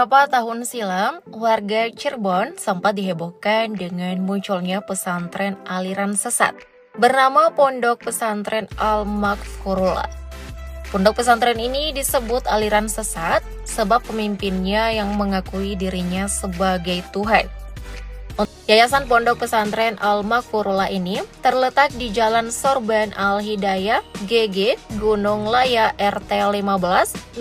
Beberapa tahun silam, warga Cirebon sempat dihebohkan dengan munculnya pesantren aliran sesat bernama Pondok Pesantren Al-Maghfurullah. Pondok pesantren ini disebut aliran sesat sebab pemimpinnya yang mengakui dirinya sebagai Tuhan. Yayasan Pondok Pesantren Al-Maghfurullah ini terletak di Jalan Sorban Al-Hidayah, GG, Gunung Laya, RT 1504,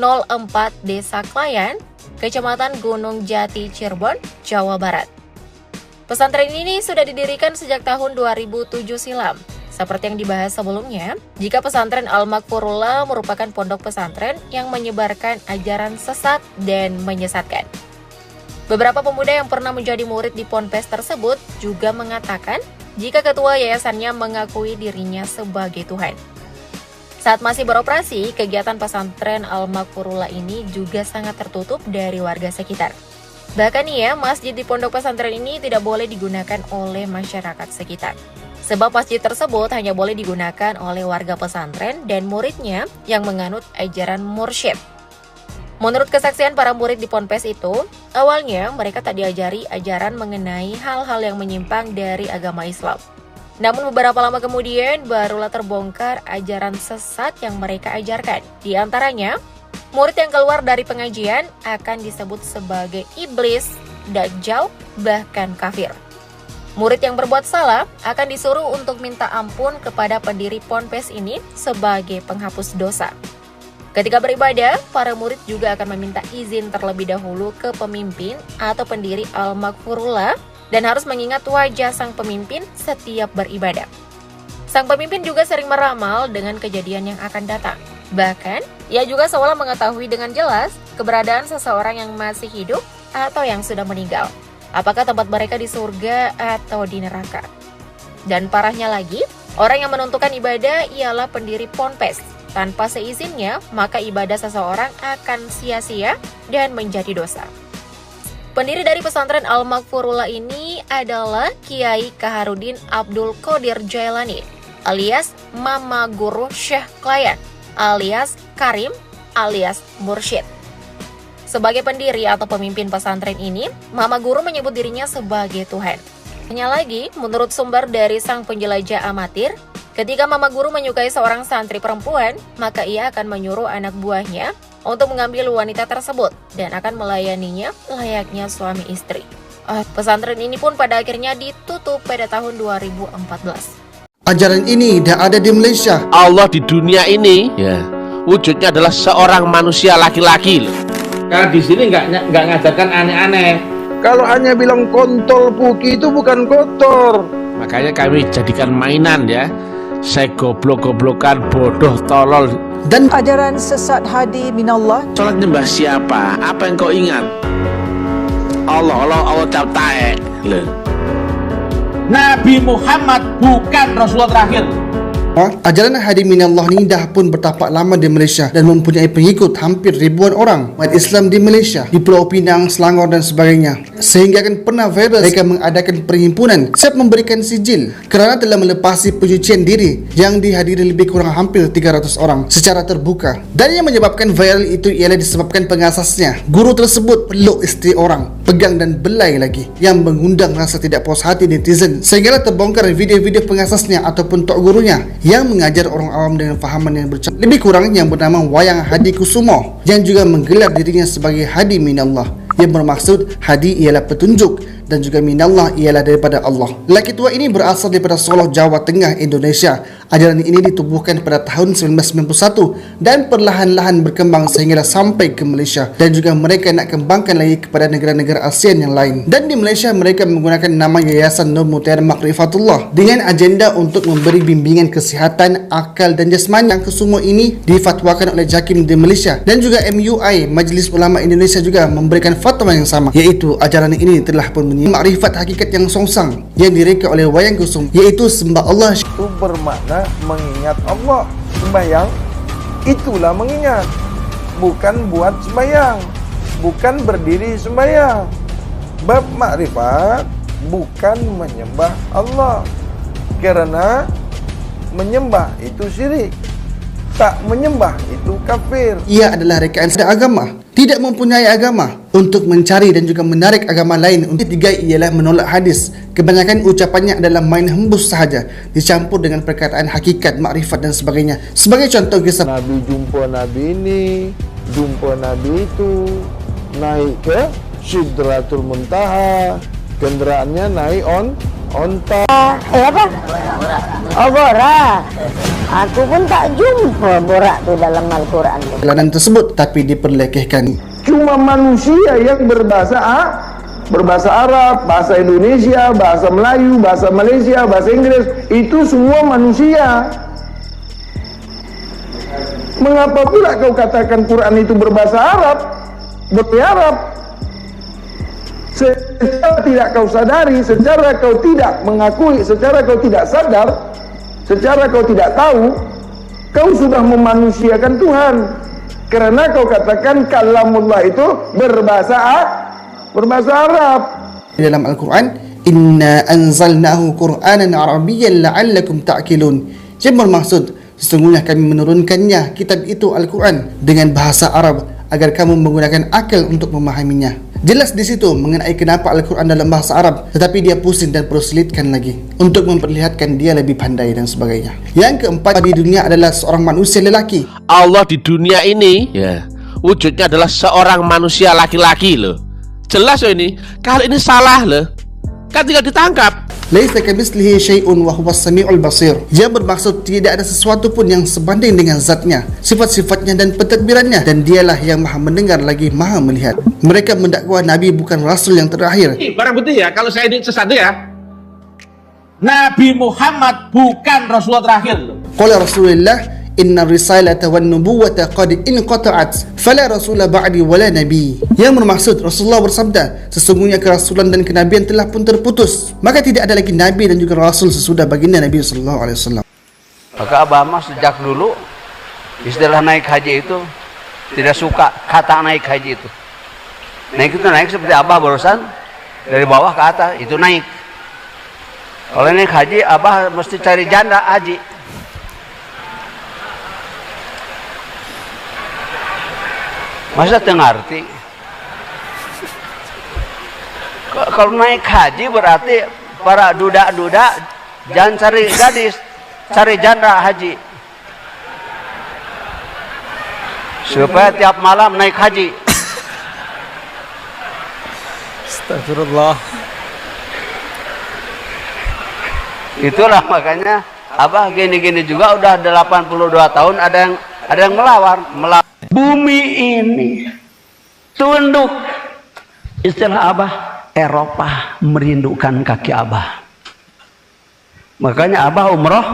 Desa Klayan, Kecamatan Gunung Jati, Cirebon, Jawa Barat. Pesantren ini sudah didirikan sejak tahun 2007 silam. Seperti yang dibahas sebelumnya, jika pesantren Al-Maghfurullah merupakan pondok pesantren yang menyebarkan ajaran sesat dan menyesatkan. Beberapa pemuda yang pernah menjadi murid di ponpes tersebut juga mengatakan jika ketua yayasannya mengakui dirinya sebagai Tuhan. Saat masih beroperasi, kegiatan pesantren Al-Maghfurullah ini juga sangat tertutup dari warga sekitar. Bahkan masjid di pondok pesantren ini tidak boleh digunakan oleh masyarakat sekitar. Sebab masjid tersebut hanya boleh digunakan oleh warga pesantren dan muridnya yang menganut ajaran mursyid. Menurut kesaksian para murid di ponpes itu, awalnya mereka tak diajari ajaran mengenai hal-hal yang menyimpang dari agama Islam. Namun beberapa lama kemudian barulah terbongkar ajaran sesat yang mereka ajarkan. Di antaranya, murid yang keluar dari pengajian akan disebut sebagai iblis, dajjal, bahkan kafir. Murid yang berbuat salah akan disuruh untuk minta ampun kepada pendiri ponpes ini sebagai penghapus dosa. Ketika beribadah, para murid juga akan meminta izin terlebih dahulu ke pemimpin atau pendiri Al-Maghfurullah dan harus mengingat wajah sang pemimpin setiap beribadah. Sang pemimpin juga sering meramal dengan kejadian yang akan datang. Bahkan, ia juga seolah mengetahui dengan jelas keberadaan seseorang yang masih hidup atau yang sudah meninggal. Apakah tempat mereka di surga atau di neraka. Dan parahnya lagi, orang yang menentukan ibadah ialah pendiri ponpes. Tanpa seizinnya, maka ibadah seseorang akan sia-sia dan menjadi dosa. Pendiri dari pesantren Al-Maghfurullah ini adalah Kiai Kaharudin Abdul Qadir Jailani, alias Mama Guru Syekh Klayan, alias Karim, alias Mursyid. Sebagai pendiri atau pemimpin pesantren ini, Mama Guru menyebut dirinya sebagai Tuhan. Hanya lagi, menurut sumber dari sang penjelajah amatir, ketika Mama Guru menyukai seorang santri perempuan, maka ia akan menyuruh anak buahnya untuk mengambil wanita tersebut dan akan melayaninya layaknya suami istri. Pesantren ini pun pada akhirnya ditutup pada tahun 2014. Ajaran ini tidak ada di Malaysia. Allah di dunia ini wujudnya adalah seorang manusia laki-laki. Karena di sini nggak ngajarkan aneh-aneh. Kalau hanya bilang kontol puki itu bukan kotor. Makanya kami jadikan mainan Saya goblok-goblokan, bodoh, tolol. Dan ajaran sesat hadi minallah. Sholat nyembah siapa? Apa yang kau ingat? Allah cap taek. Nabi Muhammad bukan Rasulullah terakhir. ajaran hadi minallah ini dah pun bertapak lama di Malaysia dan mempunyai pengikut hampir ribuan orang. Umat Islam di Malaysia, di Pulau Pinang, Selangor dan sebagainya. Sehingga kan pernah viral mereka mengadakan perhimpunan siap memberikan sijil kerana telah melepasi pencucian diri yang dihadiri lebih kurang hampir 300 orang secara terbuka. Dan yang menyebabkan viral itu ialah disebabkan pengasasnya, guru tersebut peluk isteri orang, pegang dan belai lagi, yang mengundang rasa tidak puas hati netizen. Sehinggalah terbongkar video-video pengasasnya ataupun tok gurunya yang mengajar orang awam dengan fahaman yang bercakap lebih kurang yang bernama Wayang Hadi Kusumo, yang juga menggelar dirinya sebagai Hadi Minallah, yang bermaksud hadi ialah petunjuk dan juga minallah ialah daripada Allah. Lelaki tua ini berasal daripada Soloh, Jawa Tengah, Indonesia. Ajaran ini ditubuhkan pada tahun 1991 dan perlahan-lahan berkembang sehinggalah sampai ke Malaysia, dan juga mereka nak kembangkan lagi kepada negara-negara ASEAN yang lain. Dan di Malaysia mereka menggunakan nama Yayasan Nur Mutiara Makrifatullah dengan agenda untuk memberi bimbingan kesihatan, akal dan jasmani. Yang kesemua ini difatwakan oleh JAKIM di Malaysia, dan juga MUI Majlis Ulama Indonesia juga memberikan fatwa yang sama, iaitu ajaran ini telah pun makrifat hakikat yang songsang yang direka oleh Wayang Kusum, iaitu sembah Allah. Itu bermakna mengingat Allah. Sembahyang itulah mengingat, bukan buat sembahyang, bukan berdiri sembahyang. Bab makrifat bukan menyembah Allah, kerana menyembah itu syirik. tak menyembah itu kafir. Ia adalah rekaan agama, tidak mempunyai agama. Untuk mencari dan juga menarik agama lain. Untuk tiga ialah menolak hadis. Kebanyakan ucapannya adalah main hembus sahaja, dicampur dengan perkataan hakikat, makrifat dan sebagainya. Sebagai contoh kisah Nabi jumpa Nabi ini, jumpa Nabi itu, naik ke Sidratul Muntaha, kendaraannya naik onta. Apa? Oh, borak. Aku pun tak jumpa borak tu dalam Al-Quran. perjalanan tersebut, tapi diperlekehkan. Cuma manusia yang berbahasa Arab, bahasa Indonesia, bahasa Melayu, bahasa Malaysia, bahasa Inggris, itu semua manusia. Mengapa pula kau katakan Quran itu berbahasa Arab? Arab. Secara tidak kau sadari, secara kau tidak mengakui, secara kau tidak sadar, secara kau tidak tahu, kau sudah memanusiakan Tuhan. Karena kau katakan kalamullah itu berbahasa Arab. Dalam Al-Quran, Inna anzalnahu Qur'anan Arabiyyan la'allakum ta'qilun. Yang bermaksud, sesungguhnya kami menurunkannya, kitab itu Al-Quran, dengan bahasa Arab, agar kamu menggunakan akal untuk memahaminya. Jelas di situ mengenai kenapa Al-Quran dalam bahasa Arab, tetapi dia pusing dan perlu selitkan lagi untuk memperlihatkan dia lebih pandai dan sebagainya. Yang keempat di dunia adalah seorang manusia lelaki. Allah di dunia ini ya wujudnya adalah seorang manusia laki-laki loh. Jelas loh ini. Kalau ini salah loh, kan tinggal ditangkap. Laisa kamitslihi syai'un wa huwas samiul basir. Yang bermaksud tidak ada sesuatu pun yang sebanding dengan zatnya, sifat-sifatnya dan pentadbirannya, dan dialah yang maha mendengar lagi maha melihat. Mereka mendakwa Nabi bukan Rasul yang terakhir. Barang bukti ya, kalau saya ini sesat ya, Nabi Muhammad bukan Rasulullah terakhir. Qala Rasulullah inna risalata wan nubuwata qad inqata'at fala rasula ba'di wala nabi. Yang bermaksud Rasulullah bersabda, sesungguhnya kerasulan dan kenabian telah pun terputus, maka tidak ada lagi nabi dan juga rasul sesudah baginda Nabi sallallahu alaihi wasallam. Maka Abah mah sejak dulu istilah naik haji itu tidak suka kata naik haji itu. Naik itu naik seperti Abah barusan dari bawah ke atas itu naik. Kalau naik haji Abah mesti cari janda haji. Masa tengarti? Kalau naik haji berarti para duda-duda jangan cari gadis, cari janda haji. Supaya tiap malam naik haji. Astagfirullah. Itulah makanya Abah gini-gini juga udah 82 tahun ada yang melawar. Bumi ini tunduk, istilah Abah, Eropa merindukan kaki Abah. Makanya Abah umroh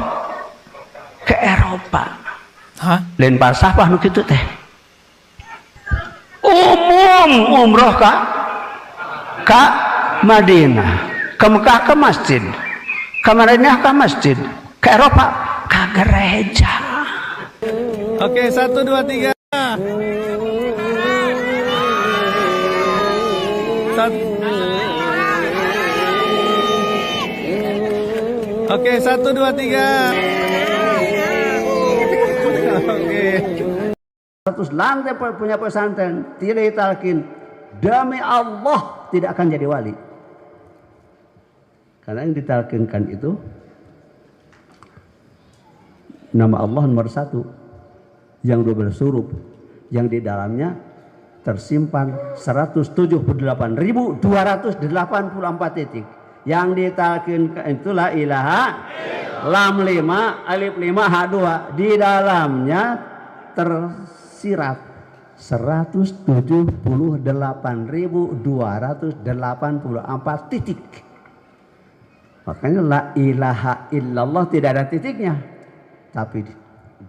ke Eropa. Lain pasah apa nu kitu teh? Umum umroh ka Madinah, ke Mekah ke masjid, ke Madinah ke masjid, ke Eropa ke gereja. Oke, 1, 2, 3. Oke, 1, 2, 3. Oke. 100 lantai punya pesantren tidak ditalkin, demi Allah tidak akan jadi wali. Karena yang ditalkinkan itu nama Allah nomor 1, yang 12 huruf, yang di dalamnya tersimpan 178.284 titik. Yang ditalkinkan itu la ilaha, lam 5, alif 5, ha 2. Di dalamnya tersirat 178.284 titik. Makanya la ilaha illallah tidak ada titiknya, tapi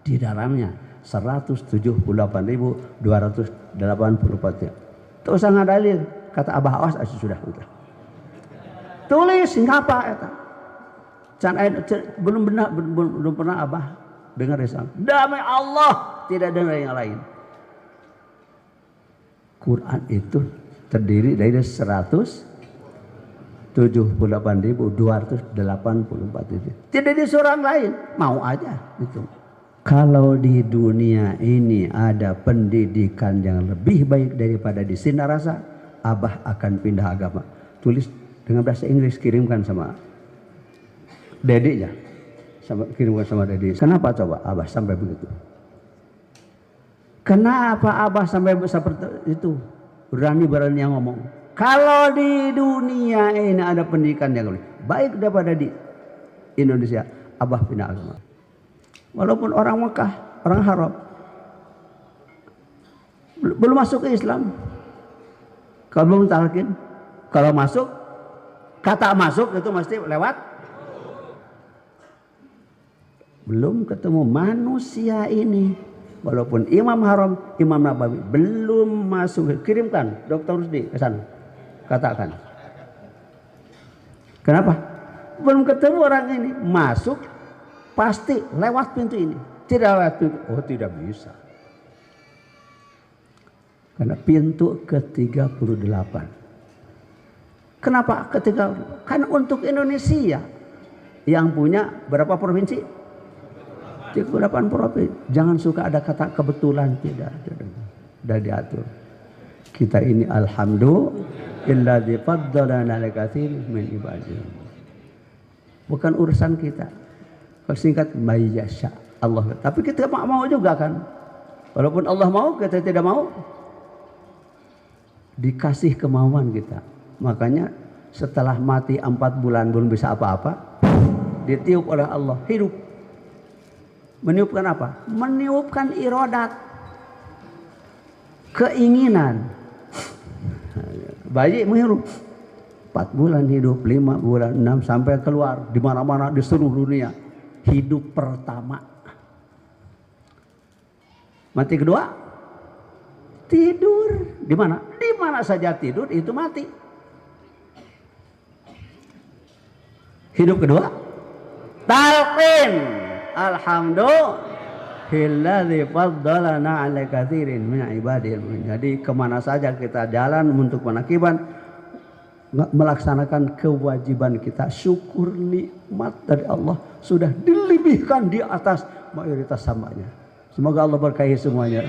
di dalamnya 178.284 titik. Tak usah ngadalil, kata Abah Awas sudah. Tulis ngapa eta? Belum pernah Abah dengar risalah. Demi Allah tidak dengar yang lain. Quran itu terdiri dari 178.284 titik. Tidak disuruh orang lain, mau aja itu. Kalau di dunia ini ada pendidikan yang lebih baik daripada di Sinarasa, Abah akan pindah agama. Tulis dengan bahasa Inggris, kirimkan sama dedeknya, kirimkan sama dedek. Kenapa coba Abah sampai begitu? Kenapa Abah sampai seperti itu? Berani yang ngomong. Kalau di dunia ini ada pendidikan yang lebih baik daripada di Indonesia, Abah pindah agama. Walaupun orang Mekah, orang Arab, belum masuk ke Islam. Kalau belum talqin, kalau masuk, kata masuk itu mesti lewat. Belum ketemu manusia ini. Walaupun Imam Haram, Imam Nabawi belum masuk. Kirimkan Dr. Rusdi ke sana. Katakan. Kenapa? Belum ketemu orang ini. Masuk, pasti lewat pintu ini. Tidak lewat pintu. Oh, tidak bisa. Karena pintu ke-38. Kenapa ke-38? Kan untuk Indonesia. Yang punya berapa provinsi? 38 provinsi. Jangan suka ada kata kebetulan. Tidak. Sudah diatur. Kita ini alhamdulillah faddalana ala katsirin min ibadihi. Bukan urusan kita. Kalau singkat mayyasha Allah. Tapi kita mau juga kan. Walaupun Allah mau, kita tidak mau. Dikasih kemauan kita. Makanya setelah mati 4 bulan belum bisa apa-apa, ditiup oleh Allah, hidup. Meniupkan apa? Meniupkan iradat, keinginan. Bayi menghirup 4 bulan hidup, 5 bulan, 6 sampai keluar di mana-mana di seluruh dunia. Hidup pertama. Mati kedua, tidur. Di mana? Di mana saja tidur itu mati. Hidup kedua, talqin. Alhamdulillah faddalana ala katsirin min ibadil. Jadi kemana saja kita jalan untuk menakiban, melaksanakan kewajiban kita, syukur nikmat dari Allah sudah dilebihkan di atas mayoritas hambanya. Semoga Allah berkahi semuanya.